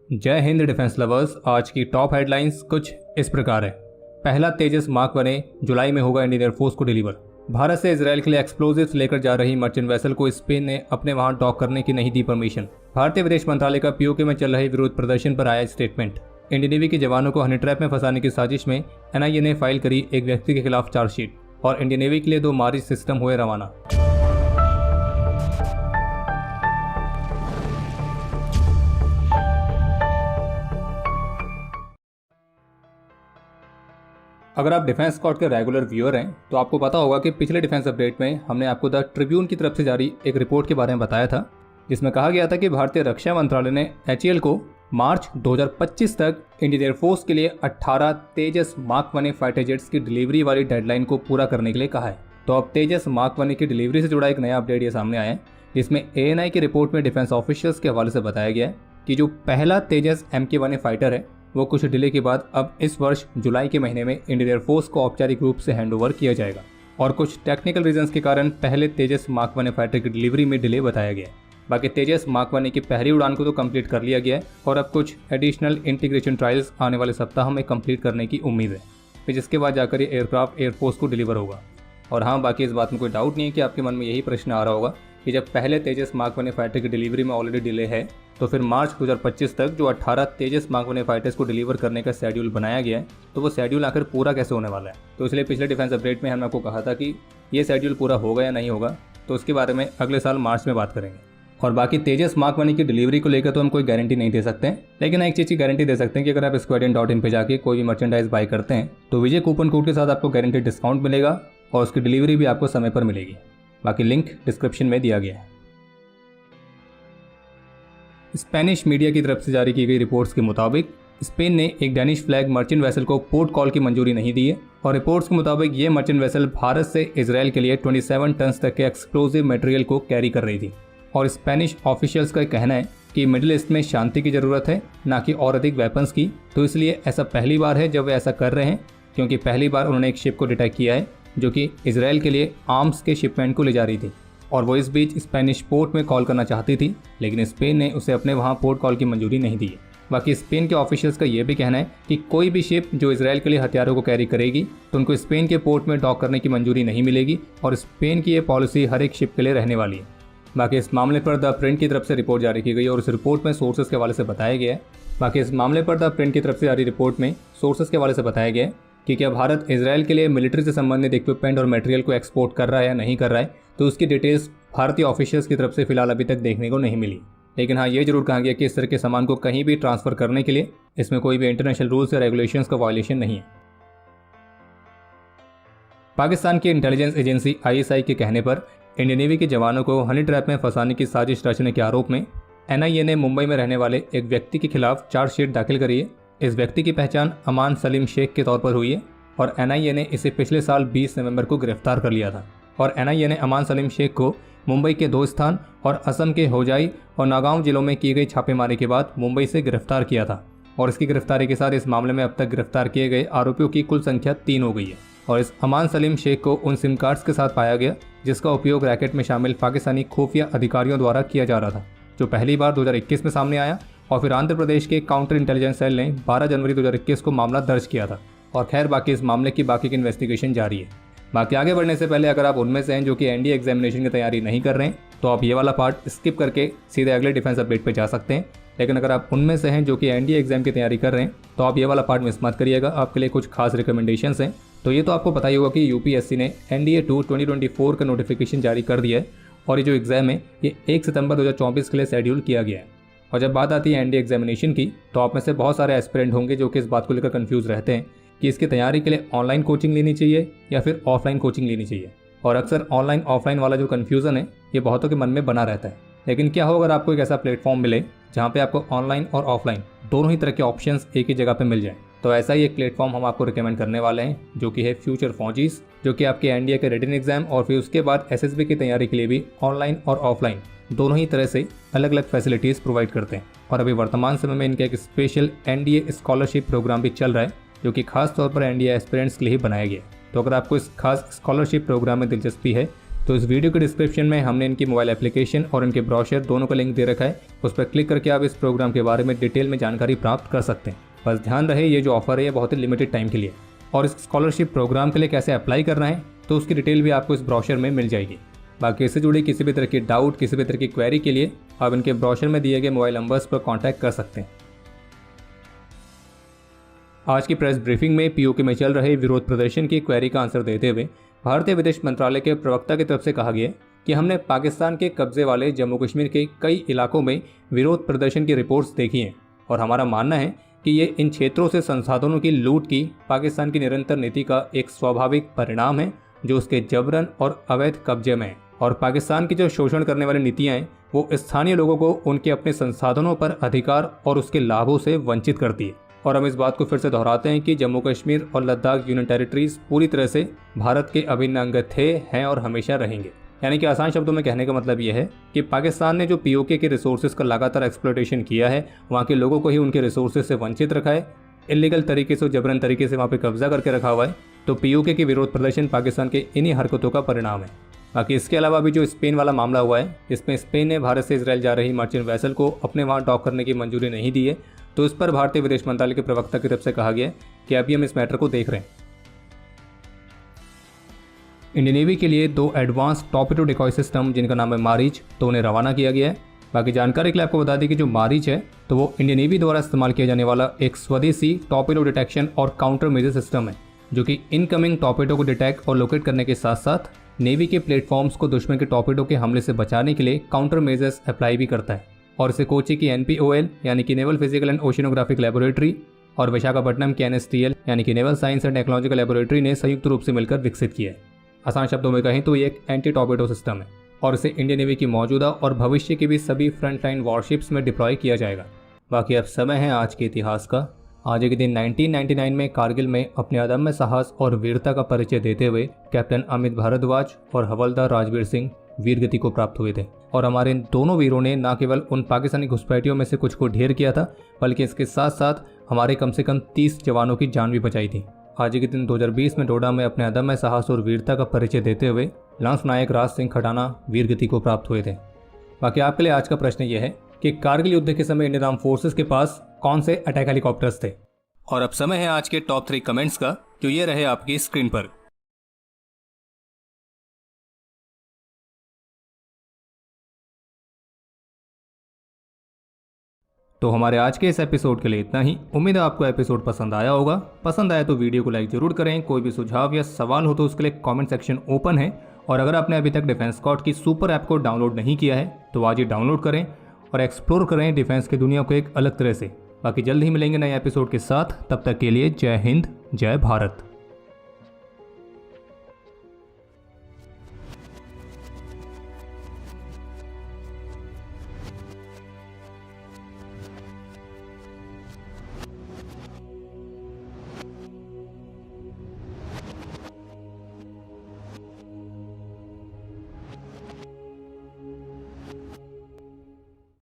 जय Hind defence lovers. आज की टॉप हेडलाइंस कुछ इस प्रकार है। पहला तेजस मार्क 1 जुलाई में होगा इंडियन एयरफोर्स को डिलीवर। भारत से इजरायल के लिए एक्सप्लोजिव्स लेकर जा रही मर्चेंट वेसल को स्पेन ने अपने वहां डॉक करने की नहीं दी परमिशन। भारतीय विदेश मंत्रालय का पीओके में चल रहे विरोध प्रदर्शन पर आया स्टेटमेंट। इंडियन नेवी के जवानों को हनी ट्रैप में फंसाने की साजिश में एनआईए ने फाइल करी एक व्यक्ति के खिलाफ चार्जशीट। और इंडियन नेवी के लिए 2 मार्च सिस्टम हुए रवाना। अगर आप डिफेंस स्क्वाड के रेगुलर व्यूअर हैं तो आपको पता होगा कि पिछले डिफेंस अपडेट में हमने आपको द ट्रिब्यून की तरफ से जारी एक रिपोर्ट के बारे में बताया था, जिसमें कहा गया था कि भारतीय रक्षा मंत्रालय ने एचएएल को मार्च 2025 तक इंडियन एयरफोर्स के लिए 18 तेजस मार्क 1 फाइटर जेट्स की डिलीवरी वाली डेडलाइन को पूरा करने के लिए कहा है। तो अब तेजस मार्क 1 की डिलीवरी से जुड़ा एक नया अपडेट ये सामने आया है, जिसमें एएनआई की रिपोर्ट में डिफेंस ऑफिशियल्स के हवाले से बताया गया है कि जो पहला तेजस MK1 फाइटर है वो कुछ डिले के बाद अब इस वर्ष जुलाई के महीने में इंडियन एयरफोर्स को औपचारिक रूप से हैंडओवर किया जाएगा। और कुछ टेक्निकल रीजंस के कारण पहले तेजस मार्क 1 फाइटर की डिलीवरी में डिले बताया गया है। बाकी तेजस मार्क 1 की पहली उड़ान को तो कंप्लीट कर लिया गया है और अब कुछ एडिशनल इंटीग्रेशन ट्रायल्स आने वाले सप्ताह में कंप्लीट करने की उम्मीद है, फिर जिसके बाद जाकर ये एयरक्राफ्ट एयरफोर्स को डिलीवर होगा। और हाँ, बाकी इस बात में कोई डाउट नहीं है कि आपके मन में यही प्रश्न आ रहा होगा कि जब पहले तेजस मार्क 1 फाइटर की डिलीवरी में ऑलरेडी डिले है तो फिर मार्च 2025 तक जो 18 तेजस मार्क 1 फाइटर्स को डिलीवर करने का शेड्यूल बनाया गया है तो वो शेड्यूल आखिर पूरा कैसे होने वाला है। तो इसलिए पिछले डिफेंस अपडेट में हमने आपको कहा था कि ये शेड्यूल पूरा होगा या नहीं होगा, तो उसके बारे में अगले साल मार्च में बात करेंगे। और बाकी तेजस मार्क 1 की डिलीवरी को लेकर तो हम कोई गारंटी नहीं दे सकते हैं, लेकिन एक चीज़ की गारंटी दे सकते हैं कि अगर आप squadron.in पे जाके कोई भी मर्चेंडाइज बाय करते हैं तो विजय कूपन कोड के साथ आपको गारंटी डिस्काउंट मिलेगा और उसकी डिलीवरी भी आपको समय पर मिलेगी। बाकी लिंक डिस्क्रिप्शन में दिया गया है। स्पेनिश मीडिया की तरफ से जारी की गई रिपोर्ट्स के मुताबिक स्पेन ने एक डेनिश फ्लैग मर्चेंट वेसल को पोर्ट कॉल की मंजूरी नहीं दी है और रिपोर्ट्स के मुताबिक ये मर्चेंट वेसल भारत से इजरायल के लिए 27 टन तक के एक्सप्लोजिव मटेरियल को कैरी कर रही थी। और स्पेनिश ऑफिशियल्स का कहना है कि मिडिल ईस्ट में शांति की ज़रूरत है, ना कि और अधिक वेपन्स की। तो इसलिए ऐसा पहली बार है जब वे ऐसा कर रहे हैं, क्योंकि पहली बार उन्होंने एक शिप को डिटेक्ट किया है जो कि इजरायल के लिए आर्म्स के शिपमेंट को ले जा रही थी और वो इस बीच स्पेनिश पोर्ट में कॉल करना चाहती थी, लेकिन स्पेन ने उसे अपने वहां पोर्ट कॉल की मंजूरी नहीं दी है। बाकी स्पेन के ऑफिशियल्स का यह भी कहना है कि कोई भी शिप जो इजरायल के लिए हथियारों को कैरी करेगी तो उनको स्पेन के पोर्ट में डॉक करने की मंजूरी नहीं मिलेगी और स्पेन की ये पॉलिसी हर एक शिप के लिए रहने वाली है। बाकी इस मामले पर द प्रिंट की तरफ से रिपोर्ट जारी की गई और इस रिपोर्ट में सोर्सेज के हवाले से बताया गया है। बाकी इस मामले पर द प्रिंट की तरफ से जारी रिपोर्ट में सोर्सेज के हवाले से बताया गया है कि क्या भारत इजरायल के लिए मिलिट्री से संबंधित इक्विपमेंट और मटेरियल को एक्सपोर्ट कर रहा है या नहीं कर रहा है, तो उसकी डिटेल्स भारतीय ऑफिशियल्स की तरफ से फिलहाल अभी तक देखने को नहीं मिली। लेकिन हाँ, ये जरूर कहा गया कि इस तरह के सामान को कहीं भी ट्रांसफर करने के लिए इसमें कोई भी इंटरनेशनल रूल्स या रेगुलेशंस का वायलेशन नहीं है। पाकिस्तान की इंटेलिजेंस एजेंसी ISI के कहने पर इंडियन नेवी के जवानों को हनी ट्रैप में फंसाने की साजिश रचने के आरोप में एनआईए ने मुंबई में रहने वाले एक व्यक्ति के खिलाफ चार्जशीट दाखिल करी है। इस व्यक्ति की पहचान अमान सलीम शेख के तौर पर हुई है और एनआईए ने इसे पिछले साल 20 नवंबर को गिरफ्तार कर लिया था। और एनआईए ने अमान सलीम शेख को मुंबई के 2 स्थान और असम के होजाई और नागांव जिलों में की गई छापेमारी के बाद मुंबई से गिरफ्तार किया था। और इसकी गिरफ्तारी के साथ इस मामले में अब तक गिरफ्तार किए गए आरोपियों की कुल संख्या 3 हो गई है। और इस अमान सलीम शेख को उन सिम कार्ड्स के साथ पाया गया जिसका उपयोग रैकेट में शामिल पाकिस्तानी खुफिया अधिकारियों द्वारा किया जा रहा था, जो पहली बार 2021 में सामने आया और फिर आंध्र प्रदेश के काउंटर इंटेलिजेंस सेल ने 12 जनवरी 2021 को मामला दर्ज किया था। और खैर, बाकी इस मामले की बाकी की इन्वेस्टिगेशन जारी है। बाकी आगे बढ़ने से पहले अगर आप उनमें से हैं जो कि एनडीए एग्जामिनेशन की तैयारी नहीं कर रहे हैं तो आप ये वाला पार्ट स्किप करके सीधे अगले डिफेंस अपडेट पे जा सकते हैं। लेकिन अगर आप उनमें से हैं जो कि एनडीए एग्जाम की तैयारी कर रहे हैं तो आप ये वाला पार्ट मिस मत करिएगा, आपके लिए कुछ खास रिकमेंडेशंस हैं। तो ये तो आपको पता ही होगा कि यूपीएससी ने NDA 2 2024 का नोटिफिकेशन जारी कर दिया है और ये जो एग्ज़ाम है ये 1 सितंबर 2024 के लिए शेड्यूल किया गया है। और जब बात आती है एनडीए एग्जामिनेशन की तो आप में से बहुत सारे एस्पिरेंट होंगे जो कि इस बात को लेकर कन्फ्यूज़ रहते हैं कि इसकी तैयारी के लिए ऑनलाइन कोचिंग लेनी चाहिए या फिर ऑफलाइन कोचिंग लेनी चाहिए। और अक्सर ऑनलाइन ऑफलाइन वाला जो कन्फ्यूज़न है ये बहुतों के मन में बना रहता है। लेकिन क्या हो अगर आपको एक ऐसा प्लेटफॉर्म मिले जहाँ पे आपको ऑनलाइन और ऑफलाइन दोनों ही तरह के ऑप्शंस एक ही जगह पे मिल जाएं। तो ऐसा ही एक प्लेटफॉर्म हम आपको रिकमेंड करने वाले हैं जो कि है फ्यूचर फौजीज, जो कि आपके एनडीए के रिटन एग्जाम और फिर उसके बाद एसएसबी की तैयारी के लिए भी ऑनलाइन और ऑफलाइन दोनों ही तरह से अलग अलग फैसिलिटीज़ प्रोवाइड करते हैं। और अभी वर्तमान समय में इनका एक स्पेशल एनडीए स्कॉलरशिप प्रोग्राम भी चल रहा है जो कि खास तौर पर एनडीए एस्पिरेंट्स के लिए ही बनाया गया है। तो अगर आपको इस खास स्कॉलरशिप प्रोग्राम में दिलचस्पी है तो इस वीडियो के डिस्क्रिप्शन में हमने इनकी मोबाइल एप्लीकेशन और इनके ब्रोशर दोनों का लिंक दे रखा है। उस पर क्लिक करके आप इस प्रोग्राम के बारे में डिटेल में जानकारी प्राप्त कर सकते हैं। बस ध्यान रहे ये जो ऑफर है ये बहुत ही लिमिटेड टाइम के लिए, और इस स्कॉलरशिप प्रोग्राम के लिए कैसे अप्लाई करना है तो उसकी डिटेल भी आपको इस ब्रोशर में मिल जाएगी। बाकी इससे जुड़ी किसी भी तरह की डाउट, किसी भी तरह की क्वेरी के लिए आप इनके ब्रोशर में दिए गए मोबाइल नंबर्स पर कॉन्टैक्ट कर सकते हैं। आज की प्रेस ब्रीफिंग में पीओके में चल रहे विरोध प्रदर्शन की क्वेरी का आंसर देते हुए भारतीय विदेश मंत्रालय के प्रवक्ता की तरफ से कहा गया कि हमने पाकिस्तान के कब्जे वाले जम्मू कश्मीर के कई इलाकों में विरोध प्रदर्शन की रिपोर्ट्स देखी हैं और हमारा मानना है कि ये इन क्षेत्रों से संसाधनों की लूट की पाकिस्तान की निरंतर नीति का एक स्वाभाविक परिणाम है जो उसके जबरन और अवैध कब्जे में है। और पाकिस्तान की जो शोषण करने वाली नीतियाँ हैं वो स्थानीय लोगों को उनके अपने संसाधनों पर अधिकार और उसके लाभों से वंचित करती है। और हम इस बात को फिर से दोहराते हैं कि जम्मू कश्मीर और लद्दाख यूनियन टेरिटरीज पूरी तरह से भारत के अभिन्न अंग थे, हैं और हमेशा रहेंगे। यानी कि आसान शब्दों में कहने का मतलब यह है कि पाकिस्तान ने जो पीओके के रिसोर्सेज का लगातार एक्सप्लॉयटेशन किया है, वहाँ के लोगों को ही उनके रिसोर्सेज से वंचित रखा है, इलीगल तरीके से, जबरन तरीके से वहाँ पे कब्जा करके रखा हुआ है। तो पीओके के विरोध प्रदर्शन पाकिस्तान के इन्हीं हरकतों का परिणाम है। बाकी इसके अलावा भी जो स्पेन वाला मामला हुआ है, इसमें स्पेन ने भारत से इजराइल जा रही मर्चेंट वेसल को अपने वहाँ डॉक करने की मंजूरी नहीं दी है। तो इस पर भारतीय विदेश मंत्रालय के प्रवक्ता की तरफ से कहा गया कि अभी हम इस मैटर को देख रहे हैं। इंडियन नेवी के लिए 2 एडवांस टॉर्पेडो डिकॉय सिस्टम जिनका नाम है मारीच, तो उन्हें रवाना किया गया है। बाकी जानकारी के लिए आपको बता दें कि जो मारीच है तो वो इंडियन नेवी द्वारा इस्तेमाल किया जाने वाला एक स्वदेशी टॉर्पेडो डिटेक्शन और काउंटर मेजर सिस्टम है जो कि इनकमिंग टॉर्पेडो को डिटेक्ट और लोकेट करने के साथ साथ नेवी के प्लेटफॉर्म्स को दुश्मन के टॉर्पेडो के हमले से बचाने के लिए काउंटर मेजर्स अप्लाई भी करता है। और इसे कोची की NPOL यानी कि नेवल फिजिकल एंड ओशिनोग्राफिक लेबोरेटरी और विशाखापट्टनम की NSTL यानी कि naval science and technological laboratory ने संयुक्त रूप से मिलकर विकसित किया है। आसान शब्दों में कहें तो ये एक एंटी टॉर्पेडो सिस्टम है और इसे इंडियन नेवी की मौजूदा और भविष्य की भी सभी फ्रंटलाइन वॉरशिप्स में डिप्लॉय किया जाएगा। बाकी अब समय है आज के इतिहास का। आज के दिन 1999 में कारगिल में अपने अदम्य साहस और वीरता का परिचय देते हुए कैप्टन अमित भारद्वाज और हवलदार राजवीर सिंह वीरगति को प्राप्त हुए थे। और हमारे इन दोनों वीरों ने न केवल उन पाकिस्तानी घुसपैठियों में से कुछ को ढेर किया था, बल्कि इसके साथ साथ हमारे कम से कम 30 जवानों की जान भी बचाई थी। आज के दिन 2020 में डोडा में अपने अदम्य साहस और वीरता का परिचय देते हुए लांस नायक राज सिंह खटाना वीरगति को प्राप्त हुए थे। बाकी आपके लिए आज का प्रश्न यह है कि कारगिल युद्ध के समय इंडियन आर्म फोर्सेस के पास कौन से अटैक हेलीकॉप्टर्स थे। और अब समय है आज के टॉप 3 कमेंट्स का, जो ये रहे आपकी स्क्रीन पर। तो हमारे आज के इस एपिसोड के लिए इतना ही। उम्मीद है आपको एपिसोड पसंद आया होगा। पसंद आया तो वीडियो को लाइक जरूर करें। कोई भी सुझाव या सवाल हो तो उसके लिए कमेंट सेक्शन ओपन है। और अगर आपने अभी तक डिफेंस स्कॉट की सुपर ऐप को डाउनलोड नहीं किया है तो आज ही डाउनलोड करें और एक्सप्लोर करें डिफेंस की दुनिया को एक अलग तरह से। बाकी जल्द ही मिलेंगे नए एपिसोड के साथ। तब तक के लिए जय हिंद, जय भारत।